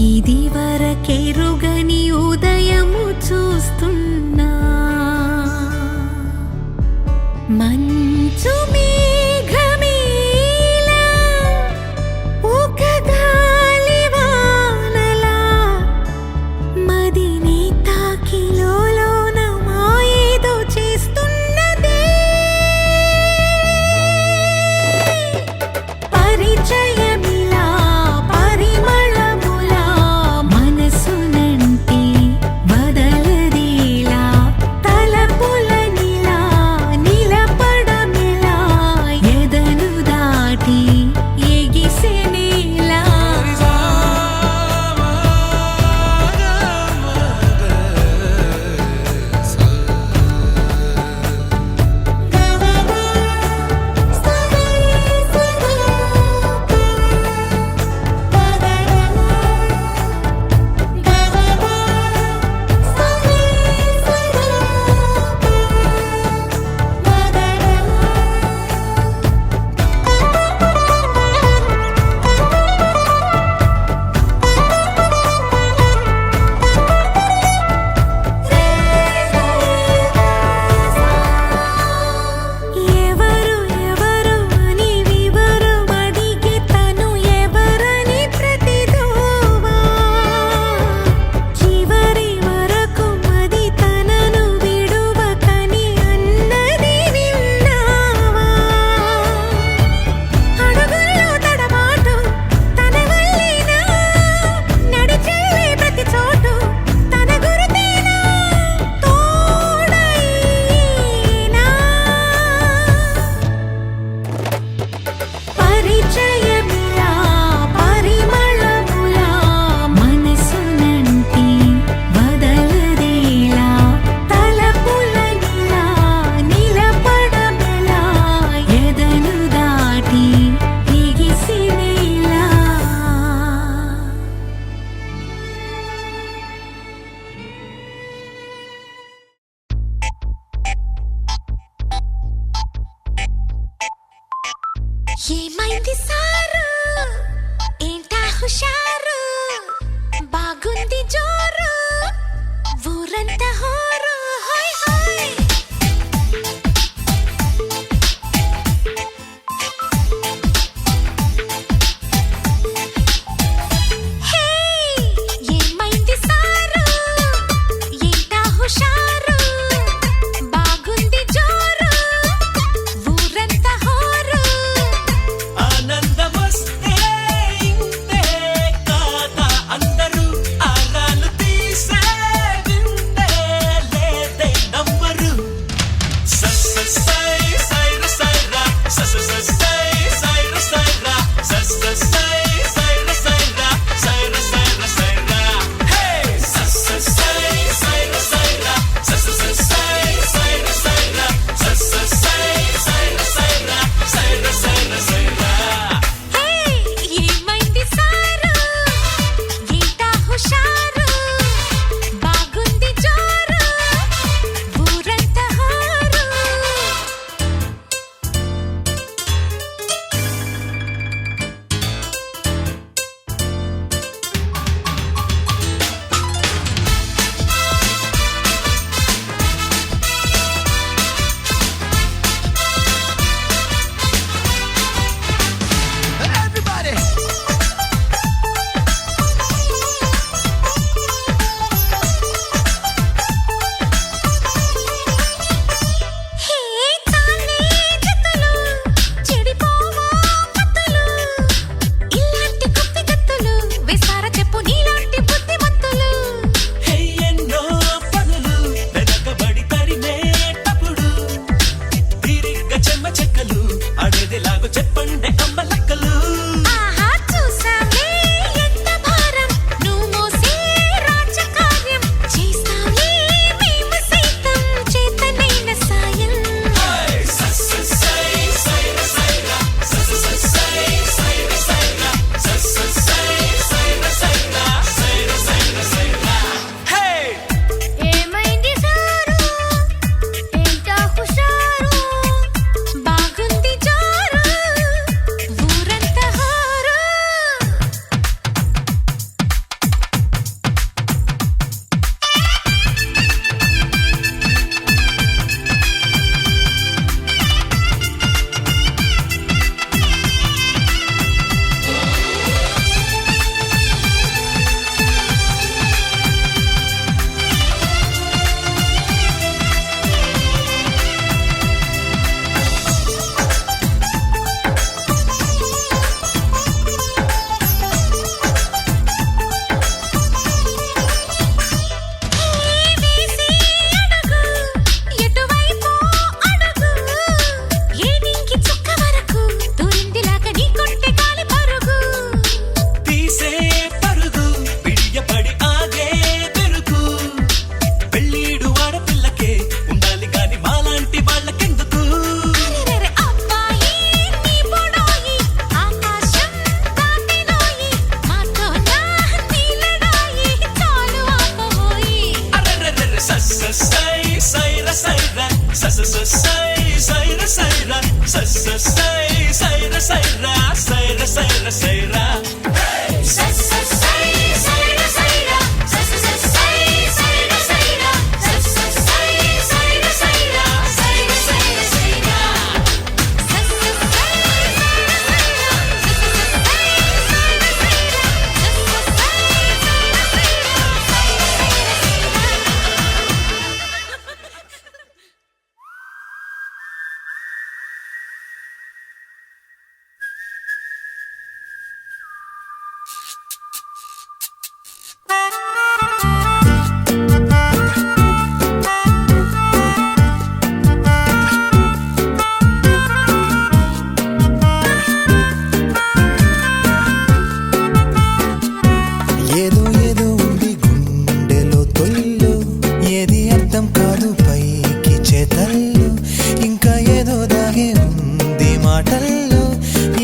ఇది వరకెరుగని ఉదయము చూస్తున్నా మంచు మేఘమేలా ఒక గాలివానలా మదిని తాకిలోన మాయేదో చేస్తున్నదే పరిచయమిలా పరిమళములా మనసునంటి బదలదేలా తలపులనిలా నిలపడమిలా ఎదను దాటి ఎగిసెనేలా ఎవరు ఎవరు అని వివరం అడిగే తను ఎవరని ప్రతిదోవా చివరి వరకు మది తనను విడువకని అన్నది విన్నావా అడుగుల్లో తడబాటు తన వల్లేనా నడిచెళ్ళే ప్రతి చోటు తన గురుతేనా తోడైనా పరిచయమిలా పరిమళములా మనసునంటి బదలదేలా తలపులనిలా నిలపడమెలా ఎదను దాటి ఎగిసినేలా ఏమైంది సారు ఏంటా హుషారు బాగుంది జోరు ఊరంతా హోరు హాయ్ హాయ్ హే ఏమైంది సారు ఏంటా హుషారు బాగుంది జోరు ఊరంతా హోరు ఆనందమొస్తే ఇంతే ఏదో ఏదో ఉంది గుండెలో తొలిలో, ఏది అర్థం కాదు పైకి చేతల్లో, ఇంకా ఏదో దాగే ఉంది మాటల్లో,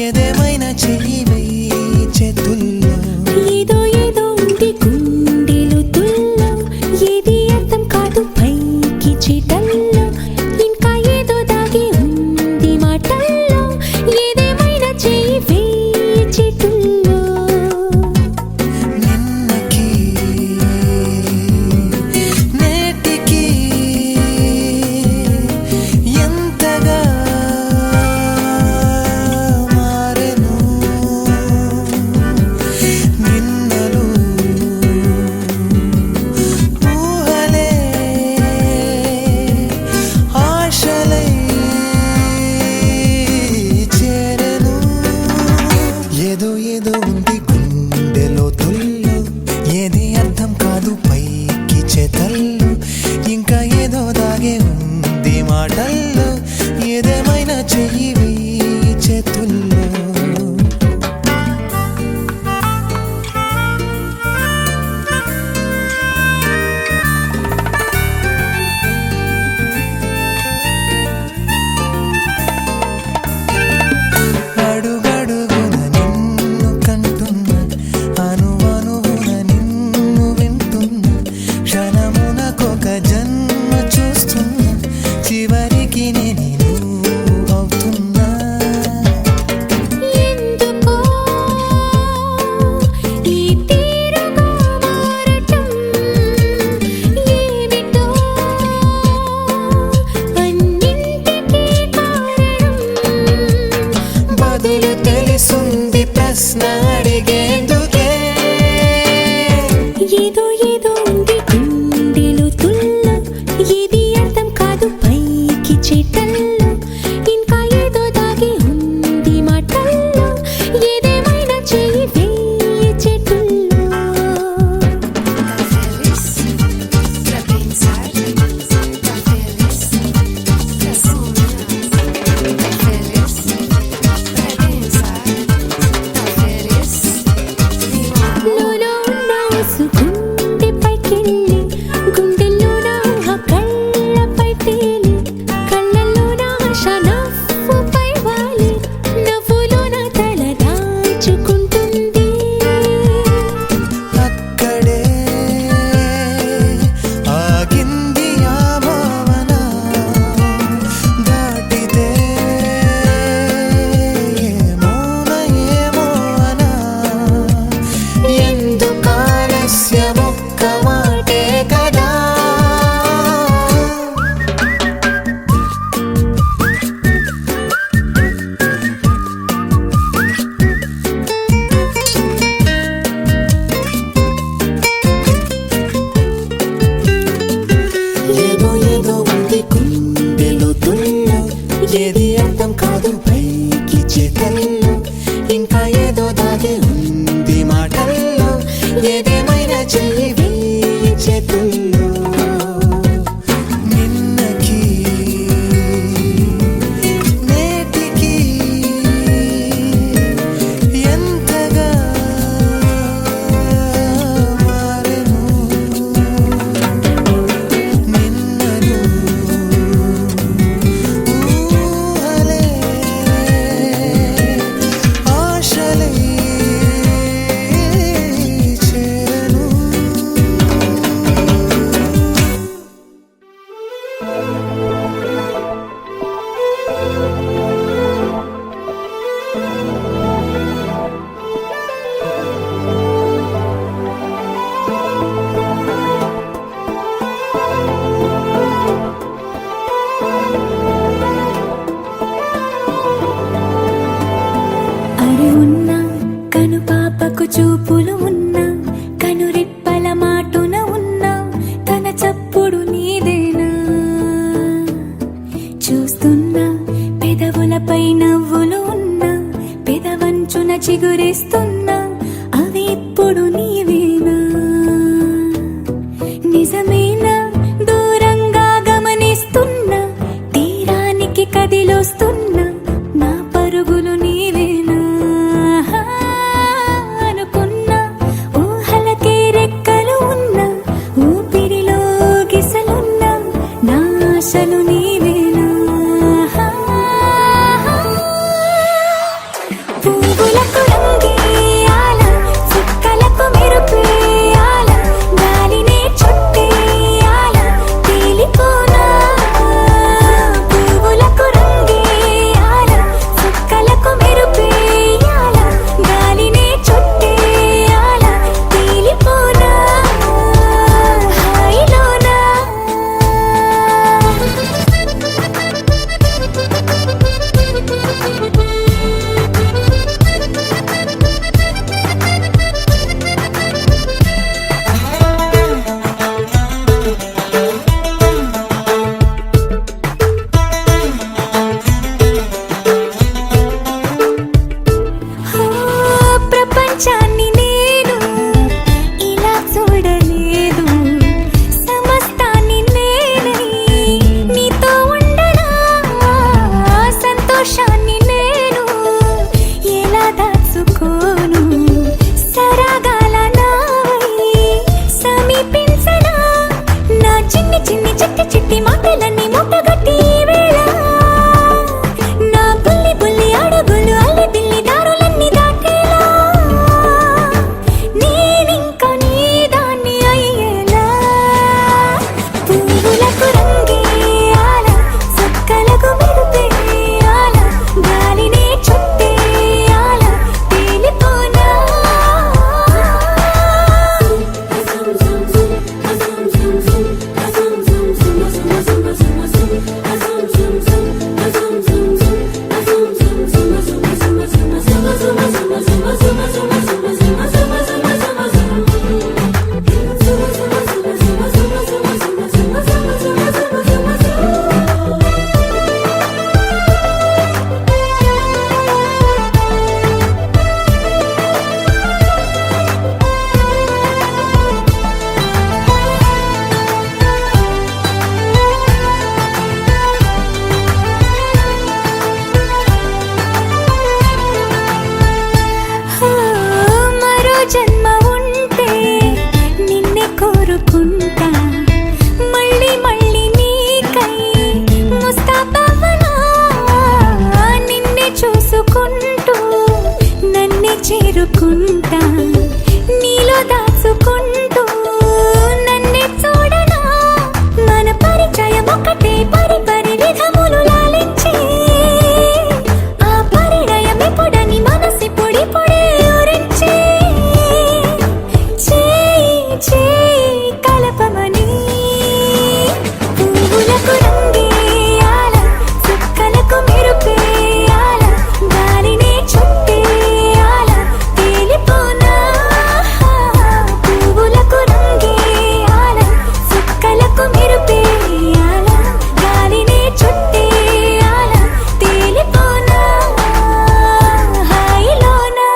ఏదేమైనా చెయ్యి వెయ్యి చేతుల్లో. ఏదో ఏదో ఉంది గుండెలో తుల్లో, ఏది అర్థం కాదు పైకి చేతల్లో, ఇంకా ఏదో దాగి ఉంది మాటల్లో, ఏదేమైనా చెయ్యి వెయ్యి చేతుల్లో. నిన్నకి నేటికి ఎంతగా మారెను, నిన్నలు ఊహలే ఆశలై చేరెను. ఏదో ఏదో ఉంది గుండెలో తొలిలో, ఏది అర్థం కాదు పైకి చేతల్లో, ఇంకా ఏదో దాగే ఉంది మాటల్లో, ఏదేమైనా చెయ్యి వెయ్యి చేతుల్లో. అడుగడుగున నిన్ను కంటున్నా, అణువణువున నిన్ను వింటున్నా, క్షణమునకొక జన్మ చూస్తున్నా, చివరికి నేను అవుతున్నా. ఎందుకో ఈ తీరుగా మారటం, ఏమిటో అన్నింటికీ కారణం. బదులు తెలుసుంది ప్రశ్న అడిగేందుకే. ఏదో ఏదో ఉంది గుండెలో తుల్లో, ఏది అర్థం కాదు పైకి చేతల్లో, ఇంకా ఏదో దాగి ఉంది మాటల్లో, ఏదేమైనా చెయ్యి వెయ్యి చేతుల్లో. లోలో ఉన్న ఆసు గుండె పైకెళ్ళి, గుండెల్లోన ఊహ కళ్ళపై తేలి, కళ్ళల్లోన ఆశ నవ్వుపై వాలి, నవ్వులోన తల దాచుకుంటుంది. అక్కడే ఆగింది ఆ భావన, దాటితే ఏమోన ఏమోనా, ఎందుకు ఆలస్యం ఒక్క మాటే కదా. ఏదో ఏదో ఉంది గుండెలో తుల్లో, ఏది అర్థం కాదు పైకి చేతల్లో, ఇంకా ఏదో దాగే ఉంది మాటల్లో, ఏదేమైనా చెయ్యి వెయ్యి చేతుల్లో. నిన్నకి నేటికి ఎంతగా మారెను, నిన్నలు ఊహలే ఆశలై చేరెను. అరే ఉన్నా కను పాపకు చూపులు ఉన్నా, కనురెప్పల మాటున ఉన్నా, తన చప్పుడు నీదేనా. చూస్తున్నా పెదవులపై నవ్వులు ఉన్నా, పెదవంచున చిగురిస్తున్నా, అవే దోచుకుంటా నీలో దాచుకుంటూ నన్నే చూడనా మన పరిచయం ఒకటే పరి పరి విధములు లాలించి ఆ పరిణయం ఎప్పుడని మనసి పొడి పొడి ఊరించి చేయి చేయి కలపమని పువ్వులకు రంగేయాల చుక్కలకు మెరుపేయాల గాలినే చుట్టేయాల తేలిపోనా పువ్వులకు రంగేయాల చుక్కలకు మెరుపేయాల గాలినే చుట్టేయాల తేలిపోనా హాయిలోనా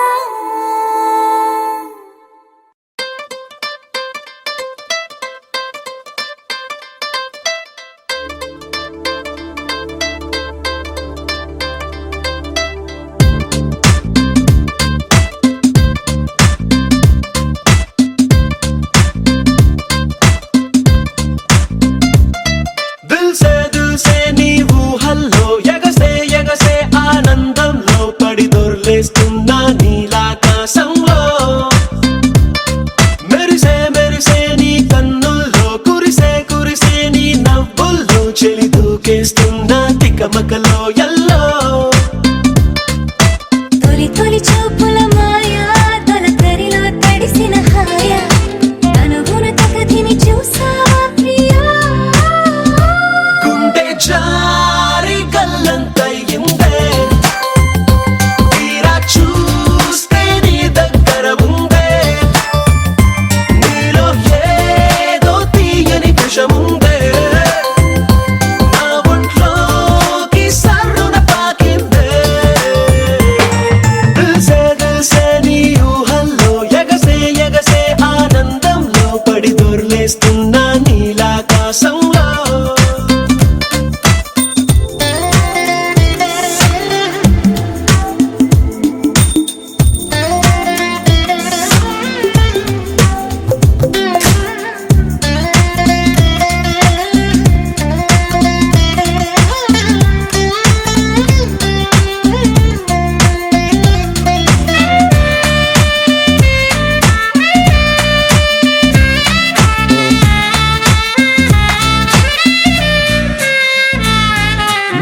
దిల్ సే నీ ఊహల్లో ఎగసే ఎగసే ఆనందంలో పడి దొర్లేస్తున్నా నీలాకాశంలో మెరిసే మెరిసే నీ కన్నుల్లో కురిసే కురిసే నీ నవ్వుల్లో చెలి దూకేస్తున్నా తికమకలో ఎల్లో తొలి తొలి చూపుల మాయా తొలకరిలో తడిసిన హాయ అనుగుణ తగదిని చూసావా ప్రియా గుండె జారి గల్లంతయిందే తీరా చూస్తే నీ దగ్గర ఉందే నీలో ఏదో తీయని విషముందే నా ఒంట్లోకి సర్రున పాకిందే దిల్ సే నీ ఊహల్లో ఎగసే ఎగసే ఆనందంలో పడి దొర్లేస్తున్నా నీలాకాశంలో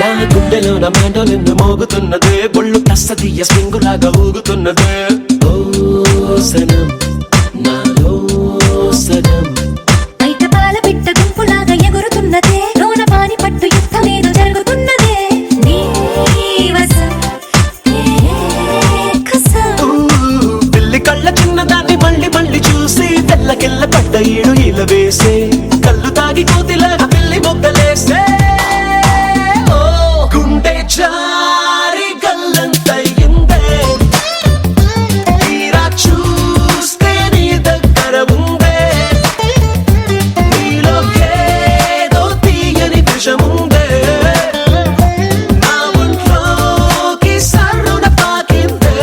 నా గుండెలో నా మెండలిన్ను మోగుతున్నదే బొళ్ళు కస్తదీయ స్ప్రింగులాగా ఊగుతున్నదే ఓ సనం నాలో సగం బయట పాల పిట్ట గుంపులాగా ఎగురుతున్నదే లోన పాని పట్టు యుద్ధమేదో జరుగుతున్నదే నీ వసం ఏ కసం పిల్లి కళ్ళ చిన్నదాన్ని మళ్ళీ మళ్ళీ చూసి తెల్లకెళ్ళ పడ్డ ఈడు ఇలా వేసే కళ్ళు తాగి కోతిలాగా పిల్లి మొగ్గలేసే ఓ గుండె జారి గల్లంతయిందే తీరా చూస్తే నీ దగ్గర ఉందే నీలో ఏదో తీయని విషముందే నా ఒంట్లోకి సర్రున పాకిందే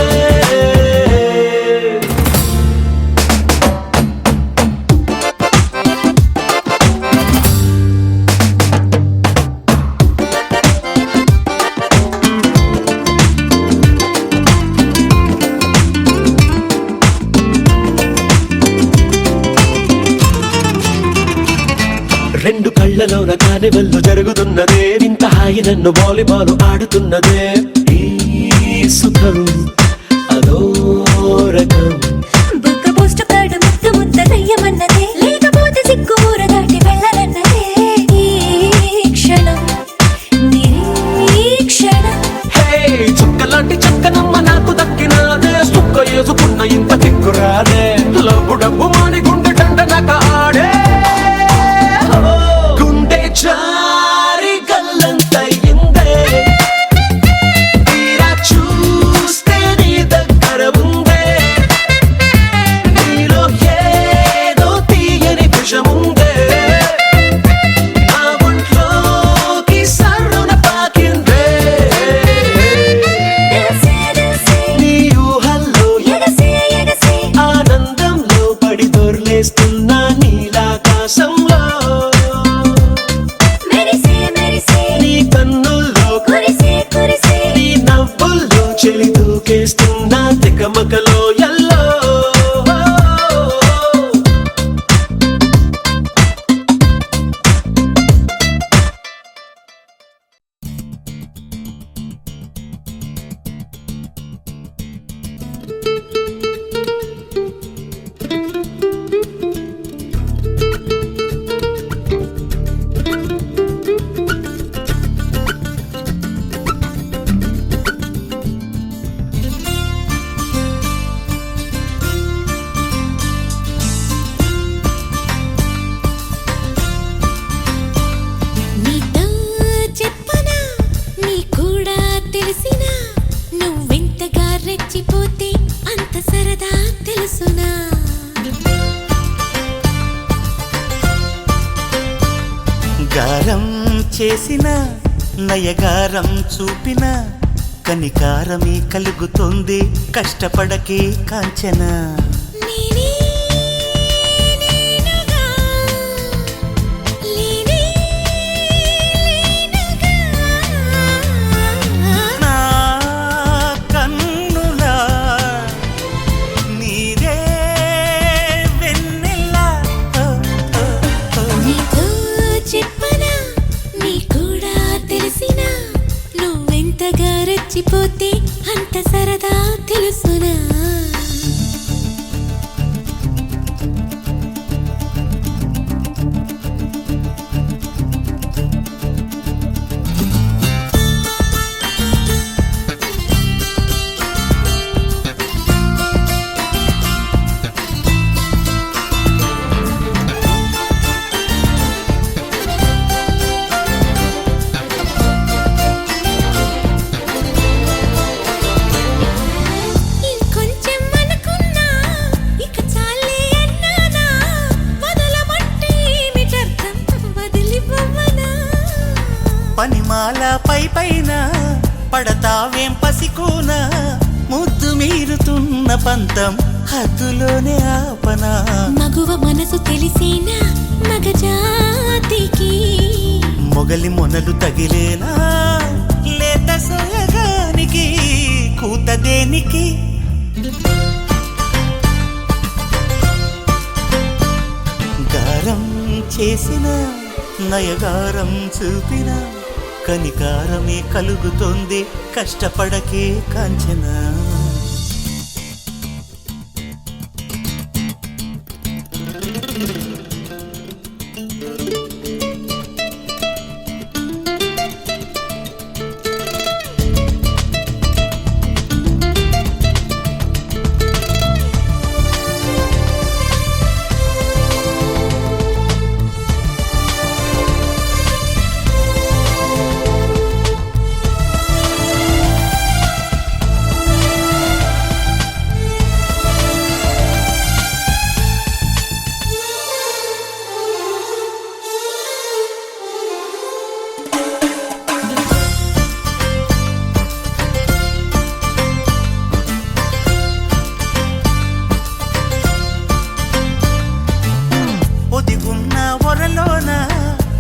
రెండు కళ్ళలోన కానివెల్లు జరుగుతున్నదే వింత హాయి నన్ను వాలీబాల్ ఆడుతున్నదే ఈ సుఖం అదో రకం బుక్క పోస్ట్ కార్డు ముద్దు ముద్దలయ్యమన్నదే లేకపోతే సిగ్గు ఊర దాటి వెళ్ళనన్నదే ఈ క్షణం నిరీక్షణం హే చుక్కలాంటి చక్కనమ్మ నాకు దక్కినాదే సుక్క వేసుకున్న ఇంత దిక్కురాదే లబ్బు డబ్బు మాని గుండె దండనక ఆడే ఓ, గుండె జారి గల్లంతయిందే తీరా చూస్తే నీ దగ్గర ఉందే నీలో ఏదో తీయని విషముందే నా ఒంట్లోకి సర్రున పాకిందే నీ ఊహల్లో ఎగసే ఎగసే ఆనందంలో పడి చేసిన నయగారం చూపిన కనికారమే కలుగుతుంది కష్టపడకే కాంచన నేనే నేనుగా లేనే లేనుగా నా కన్నులా నీదే వెన్నెలా నీతో చెప్పనా నీ కూడా తెలిసినా నువ్వెంతగా రెచ్చిపోతే అంత సరదా తెలుసునా ఇంకొంచెం అనుకున్నా ఇక చాలే అన్నానా వదలమంటే ఏమిటర్థం వదిలిపోవనా పనిమాల పైన పడతావేం పసికోన ముద్దు మీరుతున్న పంతం హద్దులోనే ఆపనా మగువ మనసు తెలిసేనా మగజాతికి మొగలి మొనలు తగిలేనా లేత సోయగానికి కూత దేనికి గారం చేసిన నయగారం చూపిన కనికారమే కలుగుతోంది కష్టపడకే కాంచన ఒదిగున్న ఒరలోన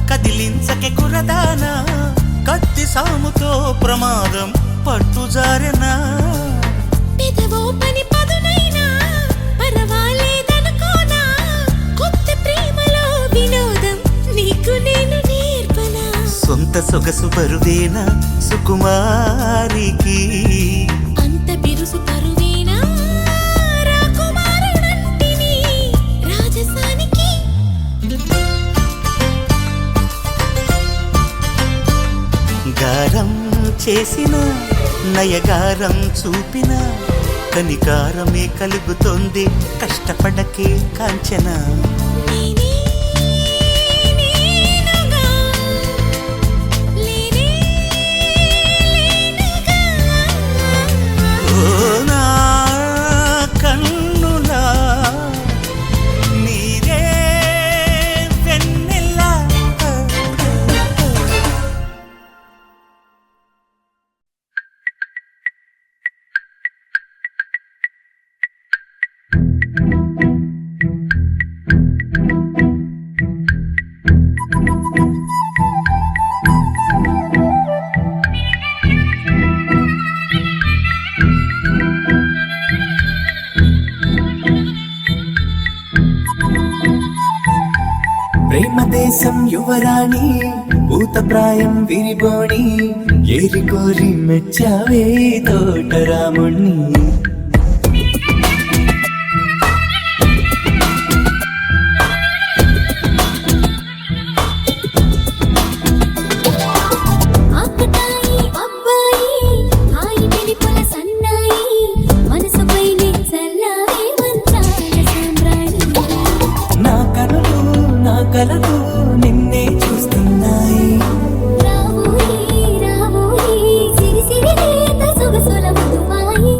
కదిలించకే కురదానా కత్తి సాముతో ప్రమాదం పట్టుజారెనా పెదవో పని పదునైనా పర్వాలేదనుకోనా కొత్త ప్రేమలో వినోదం నీకు నేను నేర్పనా సొంత సొగసు బరువేనా సుకుమారికి అంత బిరుసు పరువేనా రాకుమారుడంటిని రాజసానికి గారం చేసిన నయగారం చూపిన కనికారమే కలుగుతోంది కష్టపడకే కాంచన నేనే నేనుగా లేనే లేనుగా ఓ నా కన్నులా నీదే వెన్నెలా ప్రేమ దేశం యువరాణి భూతప్రాయం విరిబోణి ఏరి కోరి మెచ్చావే తోటరాముణ్ణి ఆకతాయి అబ్బాయి హాయి పిలిపుల సన్నాయి మనసుపైనే చల్లారే మంచాల సామ్రాణి నా కనులు నా కలలు నిన్నే చూస్తున్నాయి రావోయి రావోయి సిరి సిరి లేత సొగసుల మధువాయి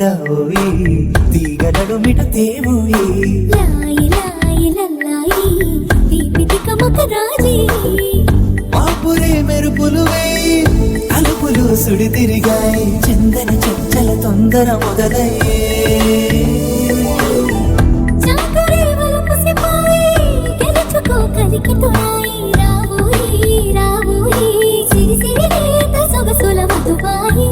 రావోయి తీగలడు మిట తేవోయి లాయి లాయి లల్లాయి తీపి తికమక రాజీ పాపురే మెరుపులు వేయి తలుపులు సుడి తిరిగాయి చందన చంచల తొందర మొదలయ్యే చాకరే వలపు సిపాయి గెలుచుకో కలికి తోయి రావోయి రావోయి సిరి సిరి లేత సొగసుల మధుబాయి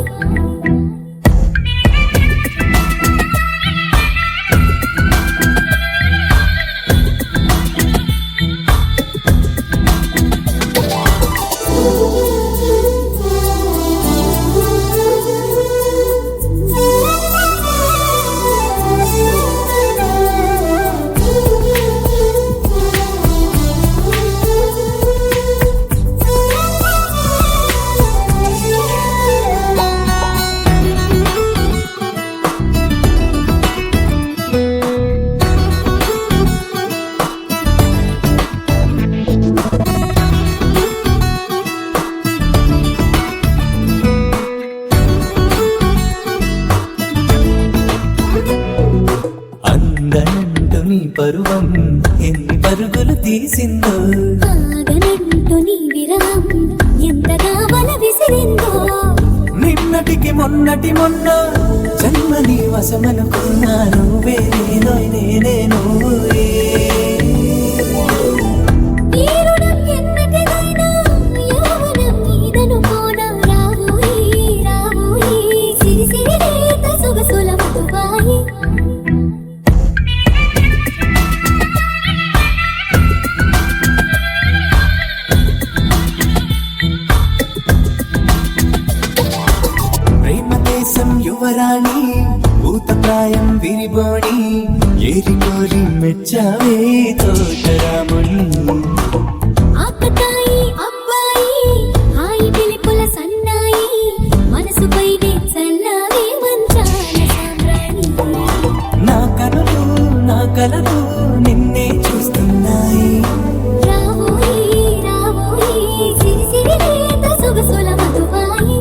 అందనంటు నీ పరువం ఎన్ని పరుగులు తీసిందో ఆగనంటూ నీ విరహం ఎంతగా వల విసిరిందో నిన్నటికి మొన్న జన్మని వశమనుకున్నాను వేరేనో నేనే నువ్వే ఈ రుణం ఎన్నటిదైనా యౌవనం నీదనుకోనా రావోయి రావోయి సిరి సిరి లేత సొగసుల మధుబాయి ప్రేమ దేశం యువరాణి భూత ప్రాయం విరిబోణి ఏరి కోరి మెచ్చావే తోటరాముని ఆకతాయి అబ్బాయి హాయి పిలుపుల సన్నాయి మనసుపైనే చల్లారే మంచాల సామ్రాణి నా కనులు నా కలలు నిన్నే చూస్తున్నాయి రావోయి రావోయి సిరి సిరి లేత సొగసుల మధుబాయి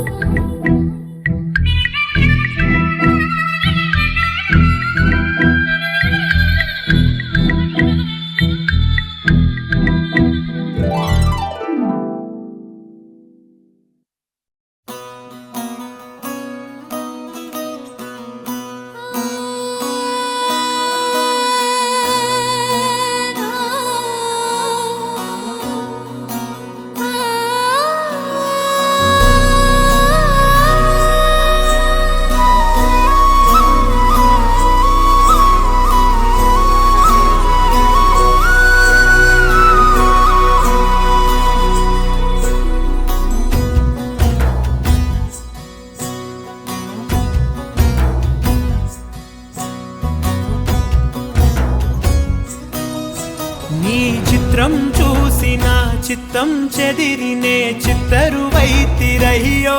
నీ చిత్రం చూసి నా చిత్తం చెదిరినే చిత్తరువైతిరయ్యో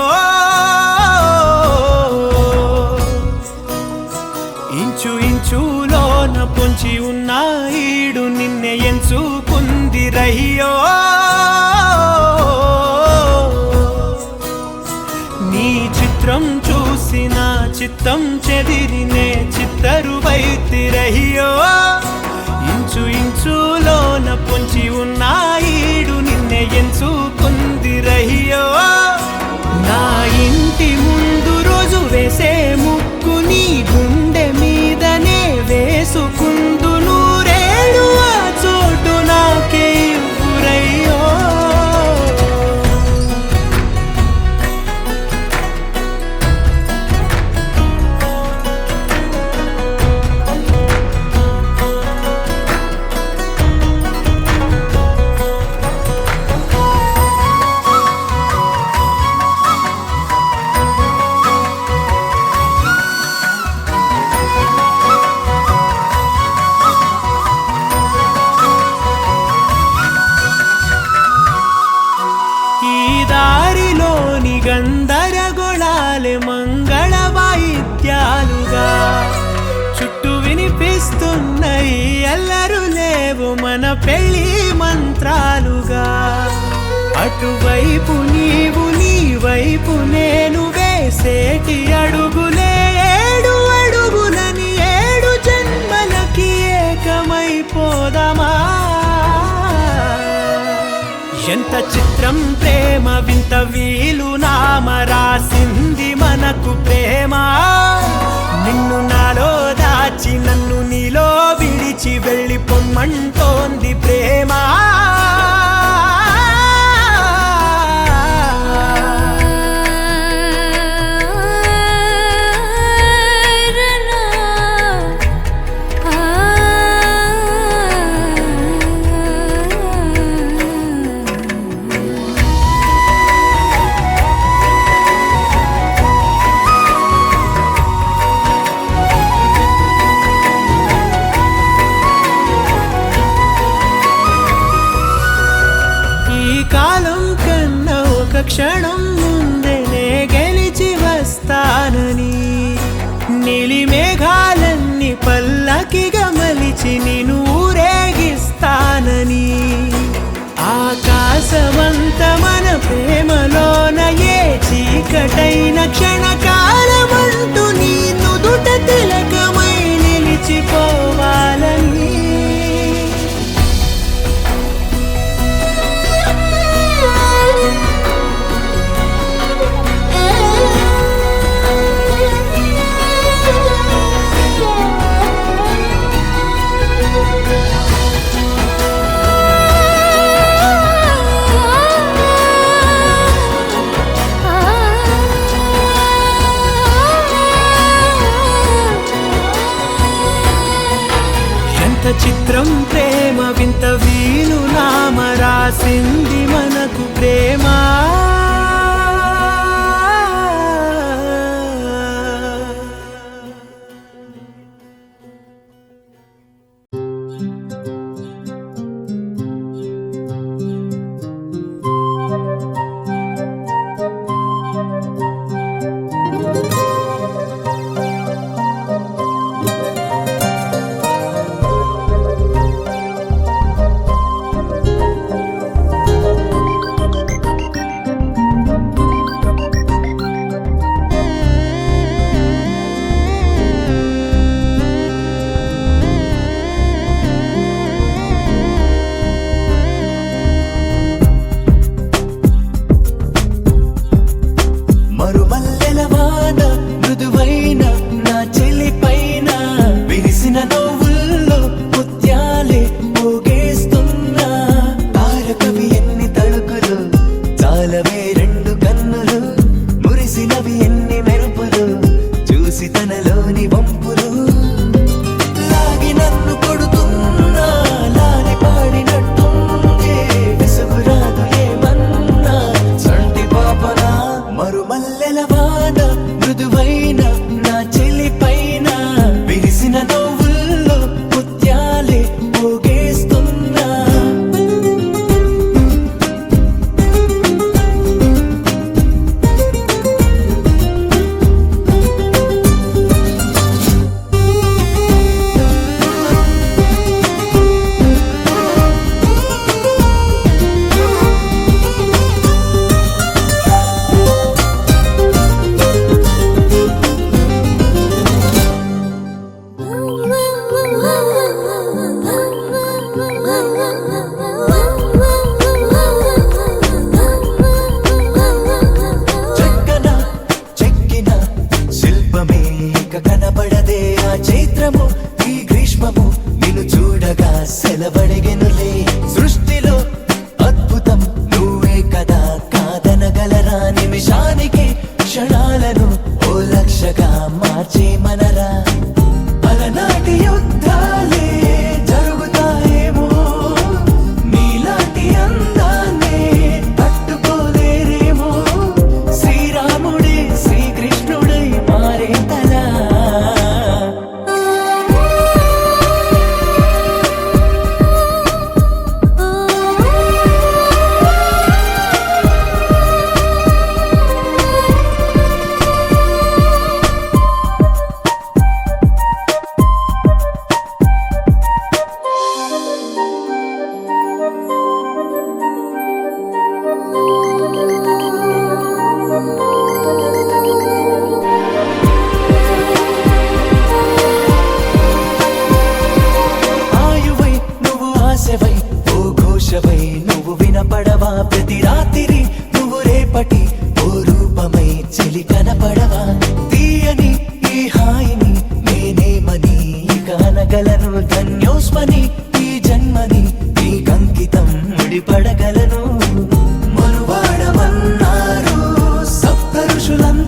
ఇంచు ఇంచులోన పొంచి ఉన్న ఈడు నిన్నే ఎంచుకుందిరయ్యో నీ చిత్రం చూసి నా చిత్తం చెదిరినే చిత్తరువైతిరయ్యో ఇంచు ఇంచులోన పొంచి ఉన్న ఈడు నిన్నే ఎంచుకుందిరయ్యో నా ఇంటి ముందు రోజు వేసే ముక్కు నీ గుండె మీదనే వేసుకుందు నూరేడు ఆ చోటు నాకే ఇవ్వురయ్యో గందరగోళాలే మంగళ వాయిద్యాలుగా చుట్టూ వినిపిస్తున్నాయి ఎల్లరు లేవు మన పెళ్లి మంత్రాలుగా అటువైపు నీవు నీ వైపు నేను వేసేటి అడుగులే ఏడు ఎంత చిత్రం ప్రేమ వింత వీలు నామ రాసింది మనకు ప్రేమ నిన్ను నాలో దాచి నన్ను నీలో విడిచి వెళ్ళి పొమ్మంటోంది ప్రేమ క్షణం ముందనే గెలిచి వస్తానని నీలి మేఘాలన్నీ పల్లకిగా మలిచి నిన్ను ఊరేగిస్తానని ఆకాశమంత మన ప్రేమలోన ఏ చీకటైన క్షణకాలమంటూ నీ నుదుట తిలకమై నిలిచిపోవాలని చిత్రం ప్రేమ వింత వీలు నామ రాసింది మనకు ప్రేమ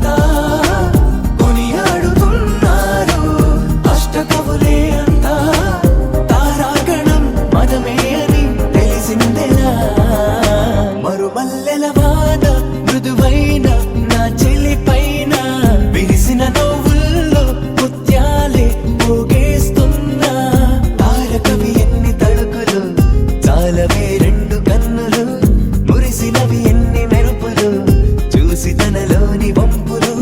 అంతా కొనియాడుతున్నారు. అష్టకవులే అంతా తారాగణం మదమే అని తెలిసిందెలా. మరుమల్లెల వాన మృదువైన నా చెలి పైన విరిసిన నవ్వుల్లో ముత్యాలే పోగేస్తున్నా. తారకవి ఎన్ని తడుకులు చాలవే రెండు కన్నులు, మురిసినవి ఎన్ని మెరుపులు చూసి తనలోని వంపులు.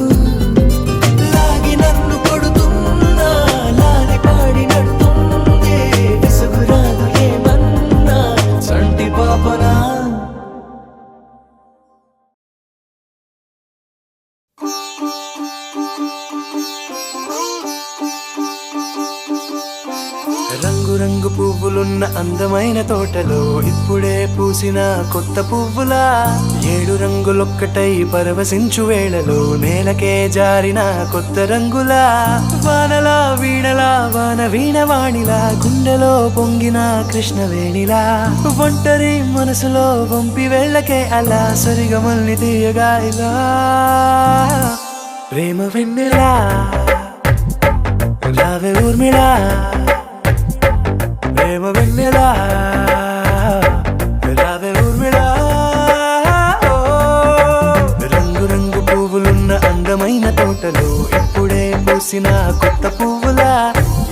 లాగి నన్ను కొడుతున్నా లాలి పాడినట్టుందే, విసుగురాదు ఏమన్నా సంటి పాపనా. రంగు రంగు పువ్వులున్న అందమైన తోటలో ఇప్పుడే పూసిన కొత్త పువ్వులా, 7 రంగులొక్కటై పరవశించు వేళలో నేలకే జారిన కొత్త రంగులా. వానలా వీణలా వాన వీణవాణిలా గుండెలో పొంగిన కృష్ణవేణిలా, ఒంటరి మనసులో వంపి వెళ్ళకే అలా సరిగమల్ని తీయగా ఇలా. ప్రేమ వెన్నెలా రావే ఊర్మిళా, ప్రేమ వెన్నెలా రావే ఊర్మిళా. రంగు రంగు పువ్వులున్న అందమైన తోటలో ఇప్పుడే పూసిన కొత్త పువ్వులా,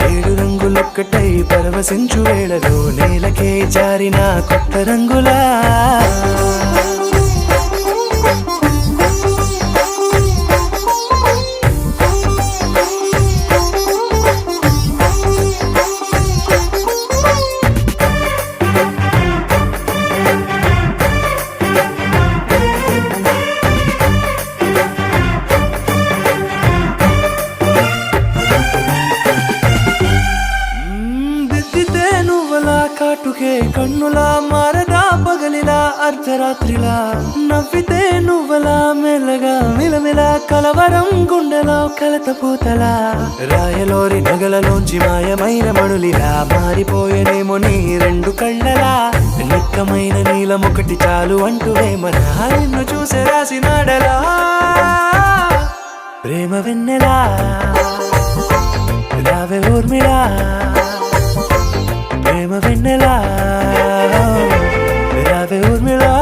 7 రంగులొక్కటై పరవశించు వేళలో నేలకే జారిన కొత్త రంగులా. దిద్దితే నువ్వలా కాటుకే కన్నులా మారదా పగలిలా అర్ధరాత్రిలా, నవ్వితే నువ్వలా మెల్లగా మిలమిలా కలవరం గుండెలో కలత పూతలా. రాయలోరి నగలలోంచి మాయమైన మణులిలా మారిపోయేనేమో నీ రెండు కళ్ళలా, నిక్కమైన నీలమొకటి చాలు అంటూ వేమనా నిన్ను చూసే రాసినాడలా. ప్రేమ వెన్నెలా రావే ఊర్మిళా, ప్రేమ వెన్నెలా రావే ఊర్మిళా.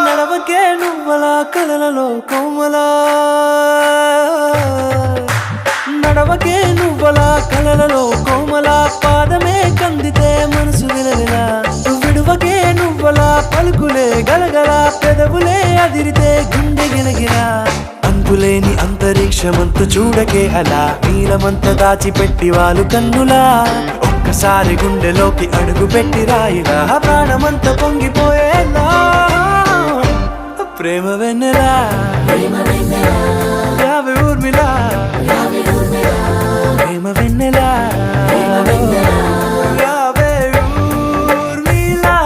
నడవకే నువ్వలా కలలలో కోమలా, నడవకే నువ్వలా కలలలో కోమలా, పాదమే కందితే మనసు విలవిలా. విడువకే నువ్వలా పలుకులే గలగల, పెదవులే అదిరితే గుండె గిలగిలా. అంతులేని అంతరిక్షమంతు చూడకే అలా, నీలమంత దాచిపెట్టి వాళ్ళు కన్నులా. ఒక్కసారి గుండెలోకి అడుగు పెట్టి రాయిలా, ప్రాణమంత పొంగిపోయేలా. ప్రేమ వెన్నెలా రావే ఊర్మిళా, ప్రేమ వెన్నెలా రావే ఊర్మిళా.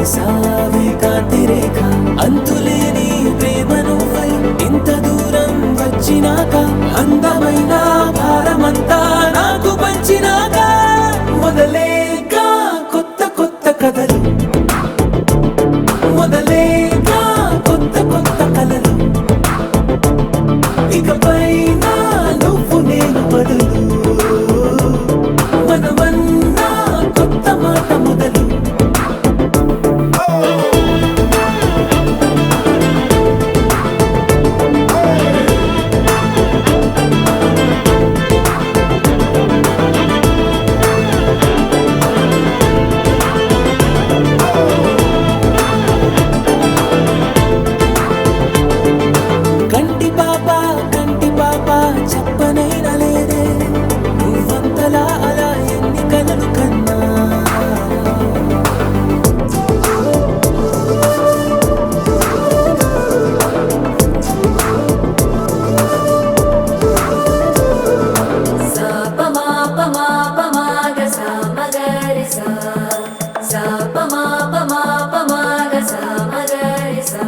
వేసావే కాంతి రేఖ అంతులేని ప్రేమ నువ్వై ఇంత దూరం వచ్చినాక అందమైన భారమంతా నాకు పంచినాక మొదలేక కొత్త కొత్త కథలు మొదలేక కొత్త కొత్త కలలు ఇకపై నువ్వు నేను బదులు మనమన్నా కొత్త మాట మొదలు కంటి పాప చెప్పనైనా లేదే నువ్వంతలా అలా ఎన్ని కలలు కన్నా సా ప మా ప మా ప మా గ సా మ గ రి సా సా ప మా ప మా ప మా గ సా మ గ రి సా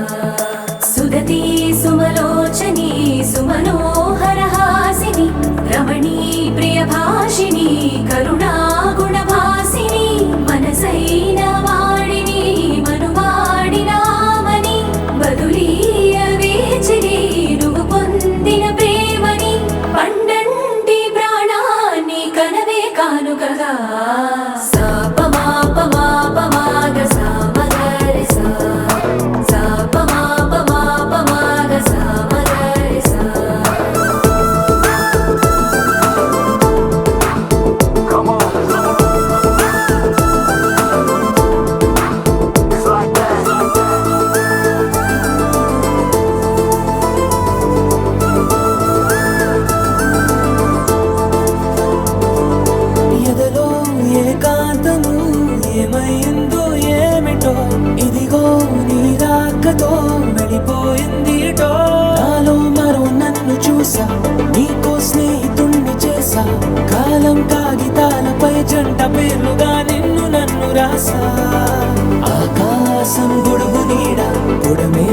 సుదతి సుమలోచని సుమనోహర హాసిని రమణీ ప్రియ భాషిని కరుణా గుణభాసిని మనసైన వాడిని మనువాడినామని బదులీయ వేచిని నువ్వు పొందిన ప్రేమని పండంటి ప్రాణాన్ని కనవే కానుకగా సా ప మా ప మా ప మా గ సా మ గ రి సా సా ప మా ప మా ప మా గ సా మ గ రి సా ఎదలో ఏకాంతము ఏమైందో ఏమిటో ఇదిగో నీ రాకతో వెళ్ళిపోయిందిటో నాలో మరో నన్ను చూసా నీకో స్నేహితుణ్ణి చేసా కాలం కాగితాలపై జంట పేర్లుగా నిన్ను నన్ను రాసా ఆకాశం గొడుగు నీడ పొడమే